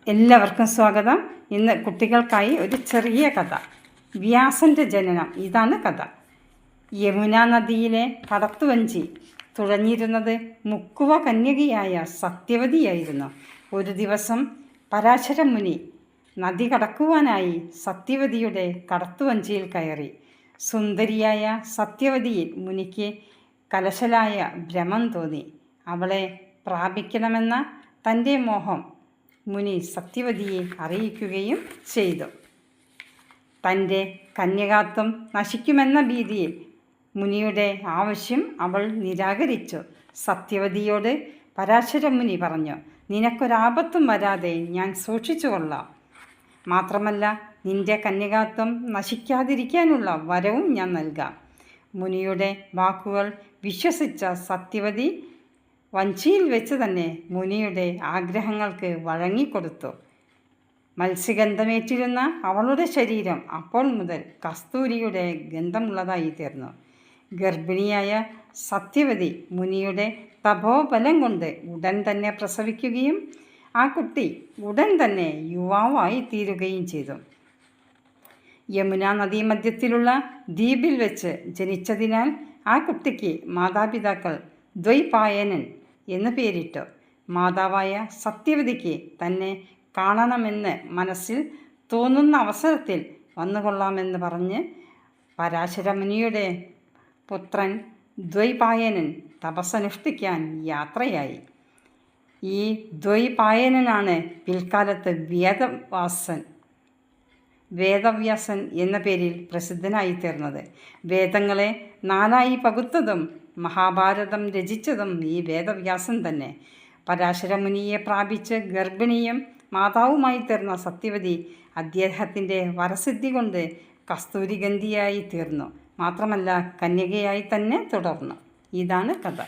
എല്ലാവർക്കും സ്വാഗതം. ഇന്ന് കുട്ടികൾക്കായി ഒരു ചെറിയ കഥ. വ്യാസൻ്റെ ജനനം. ഇതാണ് കഥ. യമുനാ നദിയിലെ കടത്തുവഞ്ചി തുഴഞ്ഞിരുന്നത് മുക്കുവ കന്യകയായ സത്യവതിയായിരുന്നു. ഒരു ദിവസം പരാശര മുനി നദി കടക്കുവാനായി സത്യവതിയുടെ കടത്തുവഞ്ചിയിൽ കയറി. സുന്ദരിയായ സത്യവതിയിൽ മുനിക്ക് കലശലായ ഭ്രമം തോന്നി. അവളെ പ്രാപിക്കണമെന്ന തൻ്റെ മോഹം മുനി സത്യവതിയെ അറിയിക്കുകയും ചെയ്തു. തൻ്റെ കന്യകാത്വം നശിക്കുമെന്ന ഭീതിയിൽ മുനിയുടെ ആവശ്യം അവൾ നിരാകരിച്ചു. സത്യവതിയോട് പരാശര മുനി പറഞ്ഞു, നിനക്കൊരാപത്തും വരാതെ ഞാൻ സൂക്ഷിച്ചു കൊള്ളാം. മാത്രമല്ല നിൻ്റെ കന്യകാത്വം നശിക്കാതിരിക്കാനുള്ള വരവും ഞാൻ നൽകാം. മുനിയുടെ വാക്കുകൾ വിശ്വസിച്ച സത്യവതി വഞ്ചിയിൽ വെച്ച് തന്നെ മുനിയുടെ ആഗ്രഹങ്ങൾക്ക് വഴങ്ങിക്കൊടുത്തു. മത്സ്യഗന്ധമേറ്റിരുന്ന അവളുടെ ശരീരം അപ്പോൾ മുതൽ കസ്തൂരിയുടെ ഗന്ധമുള്ളതായി തീർന്നു. ഗർഭിണിയായ സത്യവതി മുനിയുടെ തപോബലം കൊണ്ട് ഉടൻ തന്നെ പ്രസവിക്കുകയും ആ കുട്ടി ഉടൻ തന്നെ യുവാവായി തീരുകയും ചെയ്തു. യമുനാ നദീമധ്യത്തിലുള്ള ദ്വീപിൽ വെച്ച് ജനിച്ചതിനാൽ ആ കുട്ടിക്ക് മാതാപിതാക്കൾ ദ്വൈപായനൻ എന്ന് പേരിട്ടു. മാതാവായ സത്യവതിക്ക് തന്നെ കാണണമെന്ന് മനസ്സിൽ തോന്നുന്ന അവസരത്തിൽ വന്നുകൊള്ളാമെന്ന് പറഞ്ഞ് പരാശരമുനിയുടെ പുത്രൻ ദ്വൈപായനൻ തപസ്സനുഷ്ഠിക്കാൻ യാത്രയായി. ഈ ദ്വൈപായനനാണ് പിൽക്കാലത്ത് വേദവ്യാസൻ എന്ന പേരിൽ പ്രസിദ്ധനായി തീർന്നത്. വേദങ്ങളെ നാലായി പകുത്തതും മഹാഭാരതം രചിച്ചതും ഈ വേദവ്യാസൻ തന്നെ. പരാശരമുനിയെ പ്രാപിച്ച് ഗർഭിണിയും മാതാവുമായി തീർന്ന സത്യവതി അദ്ദേഹത്തിൻ്റെ വരസിദ്ധി കൊണ്ട് കസ്തൂരിഗന്ധിയായി തീർന്നു. മാത്രമല്ല കന്യകയായി തന്നെ തുടർന്നു. ഇതാണ് കഥ.